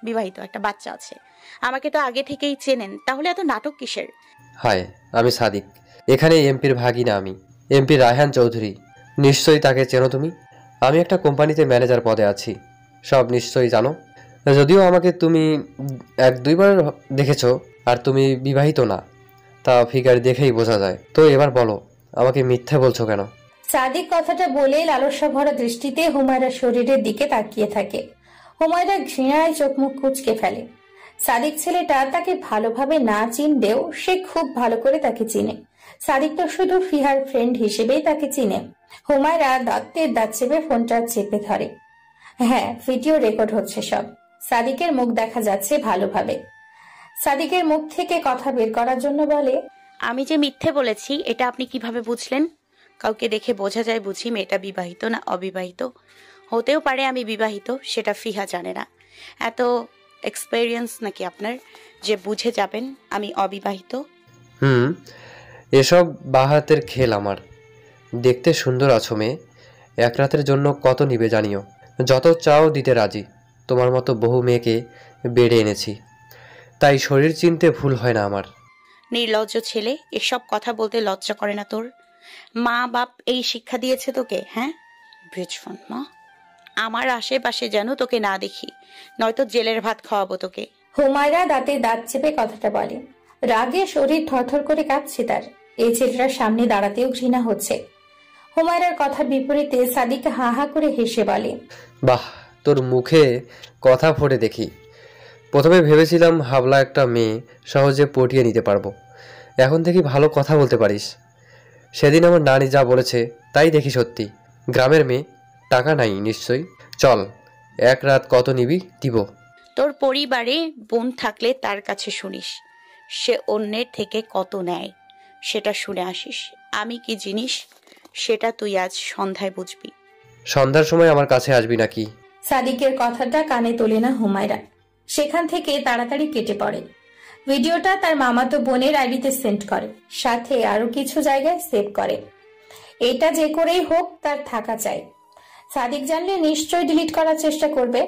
বিবাহিত, একটা বাচ্চা আছে। আমাকে তো আগে থেকেই চেনেন, তাহলে এত নাটক কিসের? হাই, আমি সাদিক। এখানে এমপির ভাগিনা আমি, এমপি রায়হান চৌধুরী। নিশ্চয়ই তাকে চেনো তুমি। আমি একটা কোম্পানিতে ম্যানেজার পদে আছি, সব নিশ্চয়ই জানো। যদিও আমাকে তুমি এক দুইবার দেখেছো, আর তুমি বিবাহিত না, তা ফিগার দেখেই বোঝা যায়। তো এবার বলো, আমাকে মিথ্যে বলছো কেন? সাদিক কথাটা বলে লালসা ভরা দৃষ্টিতে হুমায়রার শরীরের দিকে তাকিয়ে থাকে। হুমায়রা ঘৃণায় চোখ মুখ কুঁচকে ফেলে। সাদিক ছেলেটা তাকে ভালোভাবে না চিনলেও সে খুব ভালো করে তাকে চিনে। সাদিক তো শুধু ফিহার ফ্রেন্ড হিসেবেই তাকে চিনে। হুমায়রা দাঁতের দাঁত চেপে ফোনটা চেপে ধরে। হ্যাঁ, ভিডিও রেকর্ড হচ্ছে সব। সাদিকের মুখ দেখা যাচ্ছে ভালোভাবে। সাদিকের মুখ থেকে কথা বের করার জন্য বলে, আমি যে মিথ্যে বলেছি এটা আপনি কিভাবে বুঝলেন? কাউকে দেখে বোঝা যায় বুঝি মেয়েটা বিবাহিত না অবিবাহিত। হতেও পারে আমি বিবাহিত, সেটা ফিহা জানে না। এত এক্সপেরিয়েন্স নাকি আপনার যে বুঝে যাবেন আমি অবিবাহিত? এসব বাহাতের খেল আমার। দেখতে সুন্দর আছো মেয়ে, এক রাতের জন্য কত নিবে জানিও। যত চাও দিতে রাজি। তোমার মতো বহু মেয়েকে বেড়ে এনেছি, তাই শরীর চিনতে ভুল হয় না আমার। নির্লজ্জ ছেলে, এসব কথা বলতে লজ্জা করে না তোর? মা বাপ এই শিক্ষা দিয়েছে তোকে? হ্যাঁ, ব্রিজফোন মা, আমার আশেপাশে যেন তোকে না দেখি, নয়তো জেলের ভাত খাওয়াবো তোকে। হুমায়রা দাঁতে দাঁত চেপে কথাটা বলে। রাগে শরীর থরথর করে কাঁপছে তার। এই ছেলেটার সামনে দাঁড়াতেও ঘৃণা হচ্ছে। হুমায়রার কথার বিপরীতে সাদিক হা হা করে হেসে বলে, বাহ, তোর মুখে কথা ফোটে দেখি। প্রথমে ভেবেছিলাম হাবলা একটা মেয়ে সহজে পটিয়ে নিতে পারবো, এখন দেখি ভালো কথা বলতে পারিস। সেদিন আমার নানি যা বলেছে তাই দেখি সত্যি। গ্রামের মেয়ে, টাকা নাই নিশ্চয়ই। চল, এক রাত কত নিবি দিব। তোর পরিবারে বোন থাকলে তার কাছে শুনিস সে অন্যের থেকে কত নেয়, সেটা শুনে আসিস। আমি কি জিনিস সেটা তুই আজ সন্ধ্যায় বুঝবি। সন্ধ্যার সময় আমার কাছে আসবি নাকি? সাদিকের কথাটা কানে তোলে না হুমায়রা। সেখান থেকে তাড়াতাড়ি কেটে পড়ে। ভিডিওটা তার মামাতো বোনের আইডিতে সেন্ড করে, সাথে আরো কিছু জায়গায় সেভ করে। এটা যে করেই হোক তার থাকা চাই। সাদিক জানলে নিশ্চয় ডিলিট করার চেষ্টা করবে,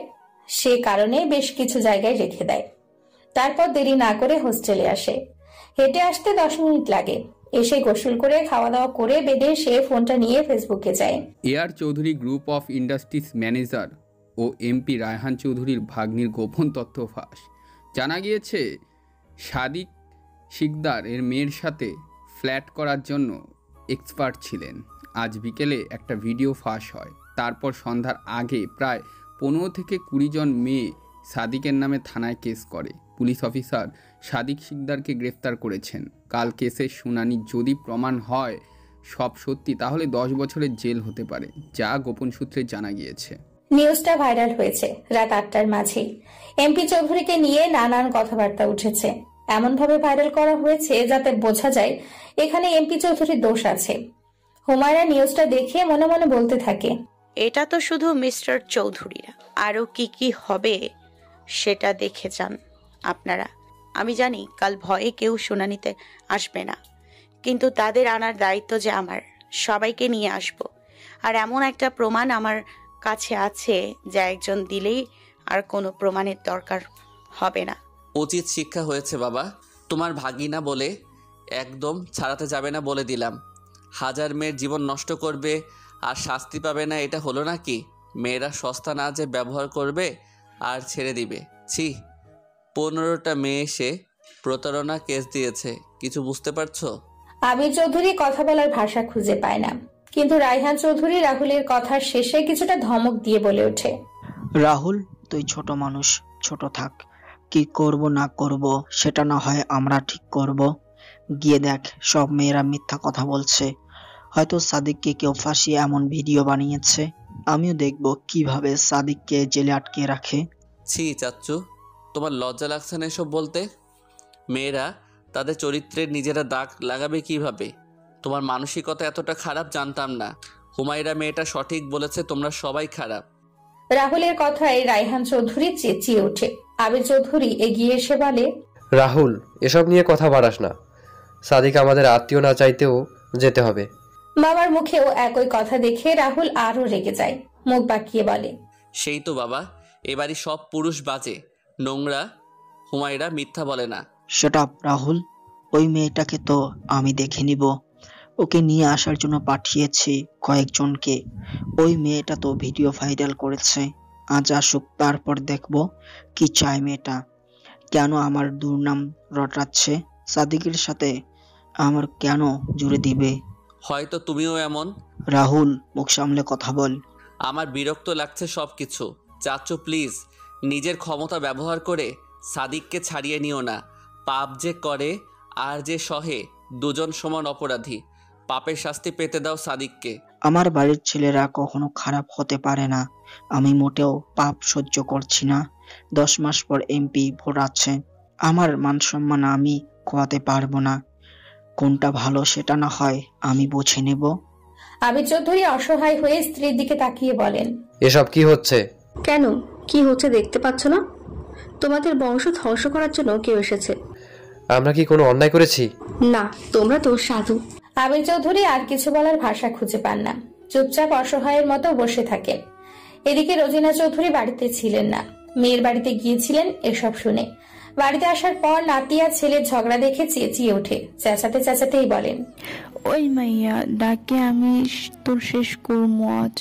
সে কারণে বেশ কিছু জায়গায় রেখে দেয়। তারপর দেরি না করে হোস্টেলে আসে। হেঁটে আসতে 10 মিনিট লাগে। এসে গোসল করে খাওয়া দাওয়া করে বেডে সে ফোনটা নিয়ে ফেসবুকে যায়। AR Chowdhury group of industries manager ও এমপি রায়হান চৌধুরীর ভাগ্নির গোপন তথ্য ফাঁস। জানা গিয়েছে সাদিক শিকদার এর মেয়ের সাথে ফ্ল্যাট করার জন্য এক্সপার্ট ছিলেন। আজ বিকেলে একটা ভিডিও ফাঁস হয়। তারপর সন্ধ্যার আগে প্রায় 15 থেকে 20 জন মেয়ে সাদিকের নামে থানায় কেস করে। পুলিশ অফিসার সাদিক শিকদারকে গ্রেফতার করেছেন। কাল কেসের শুনানি যদি প্রমাণ হয় সব সত্যি, তাহলে 10 বছরের জেল হতে পারে, যা গোপন সূত্রে জানা গিয়েছে। নিউজটা ভাইরাল হয়েছে রাত 8টার মাঝেই। এমপি চৌধুরীকে নিয়ে নানান কথাবার্তা উঠেছে। এমনভাবে ভাইরাল করা হয়েছে যাতে বোঝা যায় এখানে এমপি চৌধুরীর দোষ আছে। হুমায়রা নিউজটা দেখে মনে মনে বলতে থাকে, এটা তো শুধু মিস্টার চৌধুরীরা, আরো কি কি হবে সেটা দেখে যান আপনারা। আমি জানি কাল ভয়ে কেউ শুনানিতে আসবে না, কিন্তু তাদের আনার দায়িত্ব যে আমার। সবাইকে নিয়ে আসব, আর এমন একটা প্রমাণ আমার কাছে আছে যা একজন দিলেই আর কোনো প্রমাণের দরকার হবে না। উচিত শিক্ষা হয়েছে বাবা, তোমার ভাগিনা বলে একদম ছাড়াতে যাবে না বলে দিলাম। হাজার মেয়ের জীবন নষ্ট করবে আর শাস্তি পাবে না, এটা হলো নাকি? মেয়েরা সস্তা না যে ব্যবহার করবে আর ছেড়ে দিবে। ছি, 15টা মেয়ে এসে প্রতারণা কেস দিয়েছে, কিছু বুঝতে পারছো? আবির চৌধুরী কথা বলার ভাষা খুঁজে পায় না, কিন্তু রায়হান চৌধুরী রাহুলের কথার শেষে কিছুটা ধমক দিয়ে বলে ওঠে, রাহুল, তুই ছোট মানুষ, ছোট থাক। কি করব না করব সেটা না হয় আমরা ঠিক করব। গিয়ে দেখ, সব মেয়েরা মিথ্যা কথা বলছে। হয়তো সাদিককে কেউ ফাঁসিয়ে এমন ভিডিও বানিয়েছে। আমিও দেখব কিভাবে সাদিককে জেলে আটকে রাখে। ছি চাচ্চু, তোমার লজ্জা লাগছে না এসব বলতে? মেয়েরা তাদের চরিত্রের নিজেরা দাগ লাগাবে কিভাবে? তোমার মানসিকতা এতটা খারাপ জানতাম না। হুমায়রা মেয়েটা সঠিক বলেছে, তোমরা সবাই খারাপ। রাহুলের কথায় রায়হান চৌধুরী চেঁচিয়ে ওঠে। আবির চৌধুরী এগিয়ে এসে বলে, রাহুল, এসব নিয়ে কথা বাড়াস না। সাদিক আমাদের আত্মীয় না চাইতেও যেতে হবে। বাবার মুখেও একই কথা দেখে রাহুল আরো রেগে যায়। মুখ বাঁকিয়ে বলে, সেই তো বাবা, এবারই সব পুরুষ বাজে, নোংরা। হুমায়রা মিথ্যা বলে না। সেট আপ রাহুল, ওই মেয়েটাকে তো আমি দেখে নিব। ওকে নিয়ে আসার জন্য পাঠিয়েছি কয়েকজনকে। ওই মেয়েটা তো ভিডিও ভাইরাল করেছে। আজ আসুক, তারপর দেখব কি চায় মেয়েটা। কেন আমার দুর্নাম রটাচ্ছে? সাদিকের সাথে আমার কেন জুড়ে দিবে? হয়তো তুমিও এমন। রাহুল, মুখ সামলে কথা বল। আমার বিরক্ত লাগছে সব কিছু। চাচু প্লিজ, নিজের ক্ষমতা ব্যবহার করে সাদিককে ছাড়িয়ে নিও না। পাপ যে করে আর যে সহে, দুজন সমান অপরাধী। পাপের শাস্তি পেতে দাও সাদিককে। আমার বাড়ির ছেলেরা কখনো খারাপ হতে পারে না। আমি মোটেও পাপ সহ্য করছি না। 10 মাস পর এমপি ভোট আছে। আমার মান সম্মান আমি খোয়াতে পারবো না। কোনটা ভালো সেটা না হয় আমি বুঝে নেব। আবির চৌধুরী অসহায় হয়ে স্ত্রীর দিকে তাকিয়ে বলেন, এসব কি হচ্ছে? কেন, কি হচ্ছে দেখতে পাচ্ছ না? তোমাদের বংশ ধ্বংস করার জন্য কেউ এসেছে। আমরা কি কোনো অন্যায় করেছি? না, তোমরা তো সাধু। আবির চৌধুরী আর কিছু বলার ভাষা খুঁজে পান না, চুপচাপ অসহায়ের মতো বসে থাকেন। এদিকে রোজিনা চৌধুরী বাড়িতে ছিলেন না, মেয়ের বাড়িতে গিয়েছিলেন। এসব শুনে বাড়িতে আসার পর নাতি আর ছেলের ঝগড়া দেখে চেঁচিয়ে ওঠে, চেঁচাতে চেঁচাতেই বলেন, ওই মাইয়া ডাকে আমি তোর শেষ করবো আজ।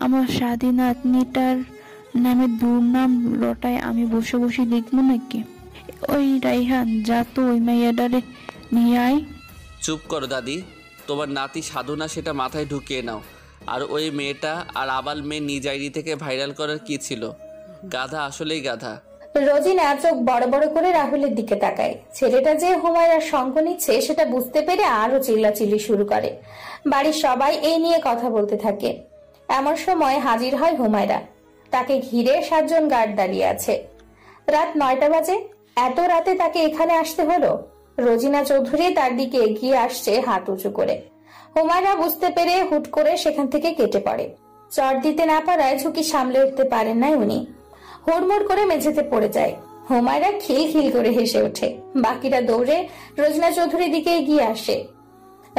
আমার স্বাধীন নাতনিটার নামে দুর্নাম রটায় আমি বসে বসে দেখবো নাকি? ওই রাইহান, যা তো ওই মাইয়াটারে নিয়ে আয়। চুপ করো দাদি, তোমার নাতি সাধু না সেটা মাথায় ঢুকিয়ে নাও। আর ওই মেয়েটা আর আবাল মেয়ে নিজ আইডি থেকে ভাইরাল করার কি ছিল? গাধা, আসলেই গাধা। রোজিনা চোখ বড় বড় করে রাহুলের দিকে তাকায়। ছেলেটা যে হুমায়রার সঙ্গ নিচ্ছে সেটা বুঝতে পেরে আরো চিল্লাচিল্লি শুরু করে। বাড়ির সবাই এই নিয়ে কথা বলতে থাকে। এমন সময় হাজির হয় হুমায়রা। তাকে ঘিরে 7 জন গার্ড দাঁড়িয়ে আছে। রাত 9টা বাজে। এত রাতে তাকে এখানে আসতে হলো? রোজিনা চৌধুরী তার দিকে এগিয়ে আসছে হাত উঁচু করে। হুমায়রা বুঝতে পেরে হুট করে সেখান থেকে কেটে পড়ে। চট দিতে না পারায় ঝুঁকি সামলে উঠতে পারেন না উনি। হুড়মুড় করে মেঝেতে পড়ে যায়। হুমায়রা খিলখিল করে হেসে ওঠে। বাকিরা দৌড়ে রোজিনা চৌধুরীর দিকে এগিয়ে আসে।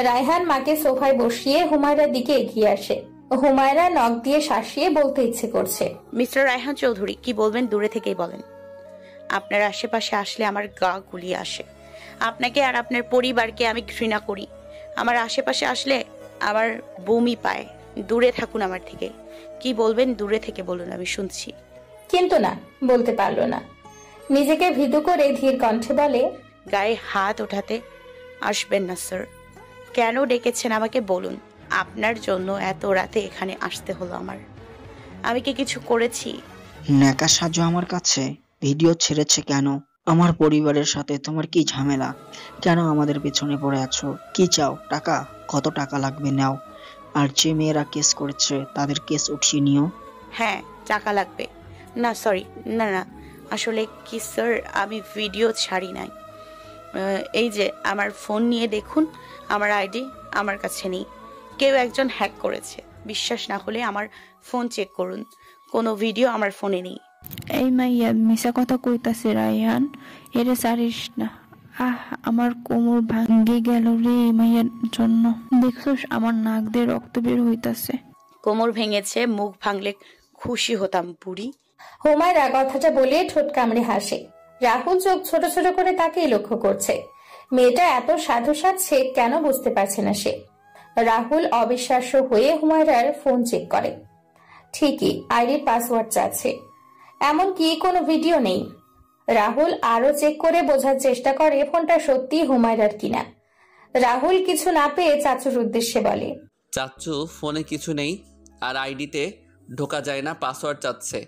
রায়হান মাকে সোফায় বসিয়ে হুমায়রার দিকে এগিয়ে আসে। হুমায়রা নখ দিয়ে শাসিয়ে বলতে ইচ্ছে করছে, মিস্টার রায়হান চৌধুরী, কি বলবেন দূরে থেকেই বলেন। আপনার আশেপাশে আসলে আমার গা গুলিয়ে আসে। আপনাকে আর আপনার পরিবারকে আমি ঘৃণা করি। আমার আশেপাশে আসলে আমার বমি পায়। দূরে থাকুন আমার থেকে। কি বলবেন দূরে থেকে বলুন, আমি শুনছি। কিন্তু না, বলতে পারল না। নিজেকে ভীতু করে ধীর কণ্ঠে বলে, গায়ে হাত ওঠাতে আসবেন না স্যার। কেন ডেকেছেন আমাকে বলুন। আপনার জন্য এত রাতে এখানে আসতে হলো আমার। আমি কি কিছু করেছি? ন্যাকা সাজো আমার কাছে। ভিডিও ছেড়েছে কেন? আমার পরিবারের সাথে তোমার কি ঝামেলা? কেন আমাদের পেছনে পড়ে আছো? কি চাও? টাকা? কত টাকা লাগবে নাও। আর যে মেয়েরা কেস করেছে তাদের কেস উঠিয়ে নিও। হ্যাঁ, টাকা লাগবে। না সরি, না, আসলে কি স্যার, আমি ভিডিও ছাড়ি নাই। এই যে আমার ফোন নিয়ে দেখুন, আমার আইডি আমার কাছে নেই। কেউ একজন হ্যাক করেছে। বিশ্বাস না হলে আমার ফোন চেক করুন, কোনো ভিডিও আমার ফোনে নেই। এই মাইয়া মিশা কথা কইতাছে রায়হান, এরে সারিস না। আমার কোমর ভাঙ্গে গেল রে এই মাইয়ার জন্য। দেখছস আমার নাক দিয়ে রক্ত বের হইতাছে। কোমর ভেঙেছে, মুখ ভাঙলে খুশি হতাম বুড়ি। হুমায়রা কথাটা বলে ঠোঁট কামড়ে হাসে। রাহুল চোখ ছোট ছোট করে তাকেই লক্ষ্য করছে। মেয়েটা এত সাধু সাজছে কেন বুঝতে পারছে না সে। রাহুল অবিশ্বাস্য হয়ে হুমায়রার ফোন চেক করে। ঠিকই আইডির পাসওয়ার্ড চাচ্ছে, এমনকি কোনো ভিডিও নেই। রাহুল আরো চেক করে বোঝার চেষ্টা করে ফোনটা সত্যি হুমায়রার কিনা। রাহুল কিছু না পেয়ে চাচুর উদ্দেশ্যে বলে, চাচু ফোনে কিছু নেই আর আইডিতে ঢোকা যায় না, পাসওয়ার্ড চাচ্ছে।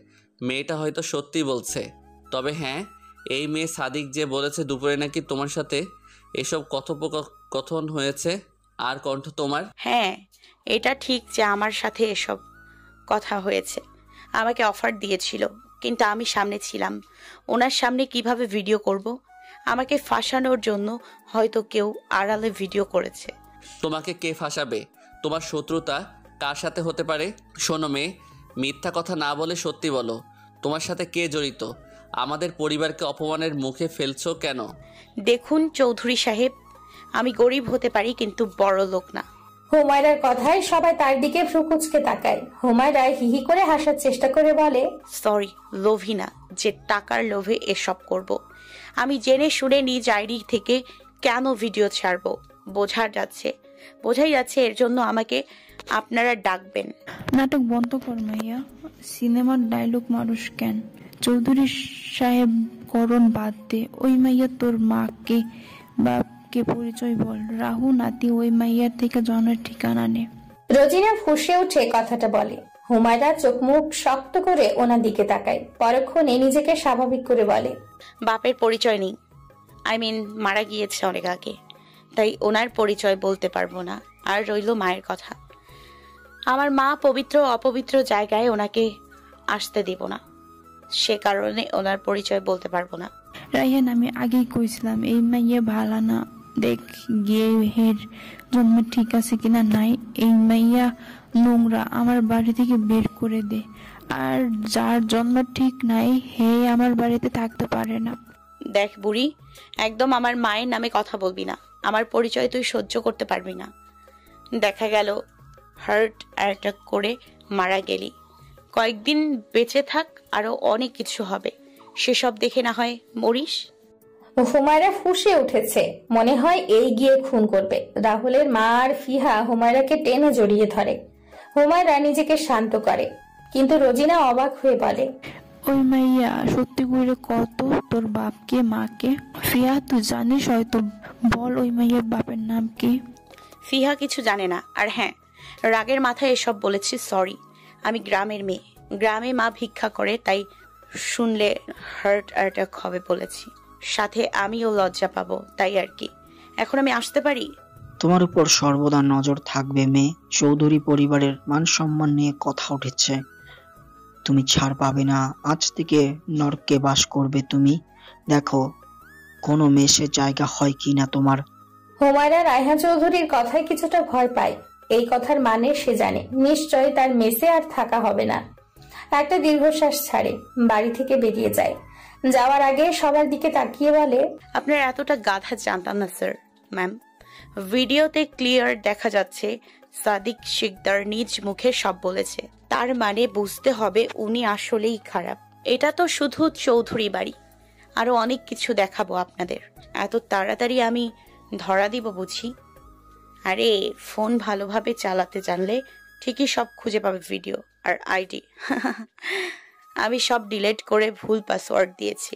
মেয়েটা হয়তো সত্যি বলছে। তবে হ্যাঁ, এই মেয়ে সাদিক যে বলেছে দুপুরে নাকি তোমার সাথে এসব কথোপকথন হয়েছে। আর কণ্ঠ তোমার। হ্যাঁ, এটা ঠিক যে আমার সাথে এসব কথা হয়েছে। আমাকে অফার দিয়েছিল, কিন্তু আমি সামনে ছিলাম। ওনার সামনে কিভাবে ভিডিও করব? আমাকে ফাঁসানোর জন্য হয়তো কেউ আড়ালে ভিডিও করেছে। তোমাকে কে ফাঁসাবে? তোমার শত্রুতা কার সাথে হতে পারে? শোনো মেয়ে, মিথ্যা কথা না বলে সত্যি বলো। তোমার সাথে কে জড়িত? আমাদের পরিবারকে অপমানের মুখে ফেলছো কেন? দেখুন চৌধুরী সাহেব, আমি গরিব হতে পারি কিন্তু বড় লোক না। হুমায়রার কথায় সবাই তার দিকে ভ্রুকুচকে তাকায়। হুমায়রা হিহি করে হাসার চেষ্টা করে বলে, সরি, লোভী না যে টাকার লোভে এসব করব। আমি জেনে শুনে নিজ আইডি থেকে কেন ভিডিও ছাড়বো বোঝাই যাচ্ছে এর জন্য আমাকে আপনারা ডাকবেন। নাটক বন্ধ কর মাইয়া, সিনেমার ডায়লগ মানুষ কেন? চৌধুরী সাহেব করণ বাদ দে। ওই মাইয়া তোর মাকে বাপকে পরিচয় বল। রাহু নাতি ওই মাইয়ার থেকে জনের ঠিকানা নে। রোজিনা ফুঁসে উঠে কথাটা বলে। হুমায়রা চোখ মুখ শক্ত করে ওনার দিকে তাকায়। পরক্ষণে নিজেকে স্বাভাবিক করে বলে, বাপের পরিচয় নেই, মারা গিয়েছে অনেক আগে, তাই ওনার পরিচয় বলতে পারবো না। আর রইল মায়ের কথা, আমার মা পবিত্র অপবিত্র জায়গায় ওনাকে আসতে দিব না, সে কারণে ওনার পরিচয় বলতে পারবো না। রায়হান, আমি আগেই কইছিলাম এই মাইয়া ভালা না। দেখ গিয়ে হের জন্ম ঠিক আছে কিনা নাই। এই মাইয়া নোংরা, আমার বাড়ি থেকে বের করে দে। আর যার জন্ম ঠিক নাই হে আমার বাড়িতে থাকতে পারে না। দেখ বুড়ি, একদম আমার মায়ের নামে কথা বলবি না। আমার পরিচয় তুই সহ্য করতে পারবি না। দেখা গেল হার্ট অ্যাটাক করে মারা গেলি, কয়েকদিন বেঁচে থাক, আরো অনেক কিছু হবে, সেসব দেখে না হয় মরিস। হুমায়রা ফুঁসে উঠেছে, মনে হয় এই গিয়ে খুন করবে। রাহুলের মা আর ফিহা হুমায়রাকে টেনে জড়িয়ে ধরে। হুমায়রা নিজেকে শান্ত করে, কিন্তু রোজিনা অবাক হয়ে বলে, ওই মাইয়া সত্যি করে কত তোর বাপকে মাকে? ফিয়া তুই জানিস হয়তো, বল ওই মাইয়ার বাপের নাম কি? ফিহা কিছু জানে না। আর হ্যাঁ, রাগের মাথায় এসব বলেছি, সরি। আমি গ্রামের মেয়ে, গ্রামে মা ভিক্ষা করে, তাই শুনলে হার্ট অ্যাটাক হবে বলেছি। সাথে আমিও লজ্জা পাবো, তাই আর কি। এখন আমি আসতে পারি? তোমার উপর সর্বদা নজর থাকবে মেয়ে। চৌধুরী পরিবারের মান সম্মান নিয়ে কথা উঠেছে, তুমি ছাড় পাবে না। আজ থেকে নরকে বাস করবে তুমি। দেখো কোনো মেসে জায়গা হয় কিনা তোমার। হুমায়রা রায়হান চৌধুরীর কথায় কিছুটা ভয় পায়। এই কথার মানে সে জানে নিশ্চয় তার মেসে আর থাকা হবে না। একটা দীর্ঘশ্বাস ছাড়ে, বাড়ি থেকে বেরিয়ে যায়। যাওয়ার আগে সবার দিকে তাকিয়ে বলে, আপনার এতটা গাধা জানতাম না স্যার। ম্যাম, ভিডিওতে ক্লিয়ার দেখা যাচ্ছে সাদিক শিকদার নিজ মুখে সব বলেছে, তার মানে বুঝতে হবে উনি আসলেই খারাপ। এটা তো শুধু চৌধুরী বাড়ি, আরো অনেক কিছু দেখাবো আপনাদের। এত তাড়াতাড়ি আমি ধরা দিব বুঝি? আরে ফোন ভালোভাবে চালাতে জানলে ঠিকই সব খুঁজে পাবে, ভিডিও আর আইডি। আমি সব ডিলিট করে ভুল পাসওয়ার্ড দিয়েছি।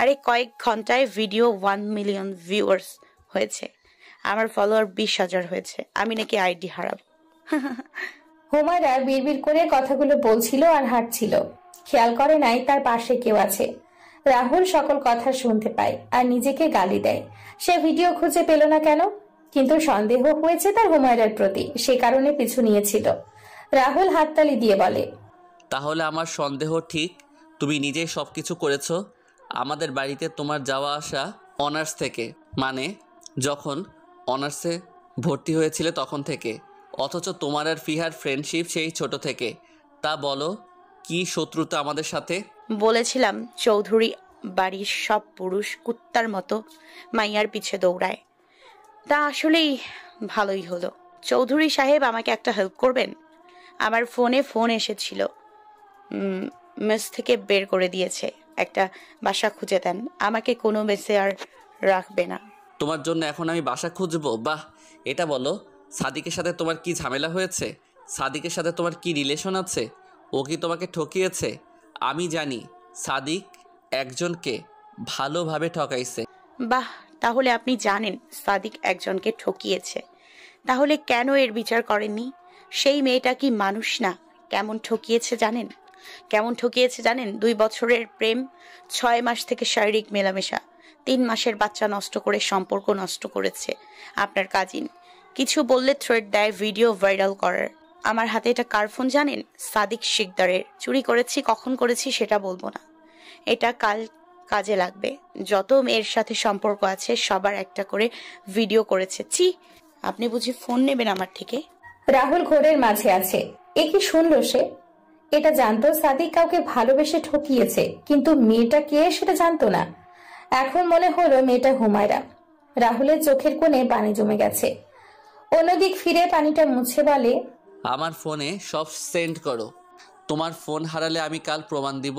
আরে কয়েক ঘন্টায় ভিডিও 1 মিলিয়ন ভিউয়ার্স হয়েছে, আমার ফলোয়ার 20,000 হয়েছে। আমি নাকি আইডি হারাবো? হুমায়রা বিড়বিড় করে কথাগুলো বলছিল আর হাঁটছিল, খেয়াল করে নাই তার পাশে কেউ আছে। রাহুল সকল কথা শুনতে পায় আর নিজেকে গালি দেয়। সে ভিডিও খুঁজে পেল না কেন, কিন্তু সন্দেহ হয়েছে তার হুমায়রার প্রতি, সে কারণে পিছু নিয়েছিল। রাহুল হাততালি দিয়ে বলে, তাহলে আমার সন্দেহ ঠিক, তুমি নিজেই সব কিছু করেছো। আমাদের বাড়িতে তোমার যাওয়া আসা অনার্স থেকে, মানে যখন অনার্সে ভর্তি হয়েছিলে তখন থেকে, অথচ তোমার আর ফিহার ফ্রেন্ডশিপ সেই ছোট থেকে। তা বলো, কি শত্রুতা আমাদের সাথে? বলেছিলাম চৌধুরী বাড়ির সব পুরুষ কুত্তার মতো মাইয়ার পিছে দৌড়ায়, তা আসলেই ভালোই হলো। চৌধুরী সাহেব আমাকে একটা হেল্প করবেন? আমার ফোনে ফোন এসেছিল, মেস থেকে বের করে দিয়েছে। একটা বাসা খুঁজে দেন, আমাকে কোনো মেসে আর রাখবে না। তোমার জন্য এখন আমি বাসা খুঁজবো? বাহ, এটা বলো, সাদিকের সাথে তোমার কি ঝামেলা হয়েছে? সাদিকের সাথে তোমার কি রিলেশন আছে? ও কি তোমাকে ঠকিয়েছে? আমি জানি সাদিক একজনকে ভালোভাবে ঠকাইছে। বাহ, তাহলে আপনি জানেন সাদিক একজনকে ঠকিয়েছে, তাহলে কেন এর বিচার করেননি? সেই মেয়েটা কি মানুষ না? কেমন ঠকিয়েছে জানেন? 2 বছরের প্রেম, 6 মাস থেকে শারীরিক মেলামেশা, 3 মাসের বাচ্চা নষ্ট করে সম্পর্ক নষ্ট করেছে আপনার কাজিন। কিছু বললে থ্রেট দেয় ভিডিও ভাইরাল করার। আমার হাতে এটা কার ফোন জানেন? সাদিক শিকদারের। চুরি করেছি, কখন করেছি সেটা বলবো না, এটা কাল কাজে লাগবে। যত মেয়ের সাথে সম্পর্ক আছে সবার একটা করে ভিডিও করেছে। ছি, আপনি বুঝি ফোন নেবেন আমার থেকে? রাহুল ঘোরের মাঝে আছে। এ কি শুনলো সে? এটা জানতো সাদিক কাউকে ভালোবেসে ঠকিয়েছে, কিন্তু মেয়েটা কে সেটা জানতো না। এখন মনে হলো মেয়েটা হুমায়রা। রাহুলের চোখের কোণে পানি জমে গেছে। অন্যদিক ফিরে পানিটা মুছে বলে, আমার ফোনে সব সেন্ড করো। তোমার ফোন হারালে আমি কাল প্রমাণ দিব।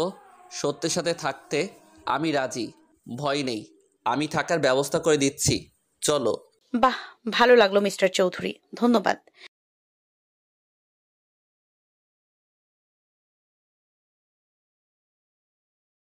সত্যের সাথে থাকতে আমি রাজি, ভয় নেই। আমি থাকার ব্যবস্থা করে দিচ্ছি, চলো। বাহ, ভালো লাগলো মিস্টার চৌধুরী, ধন্যবাদ।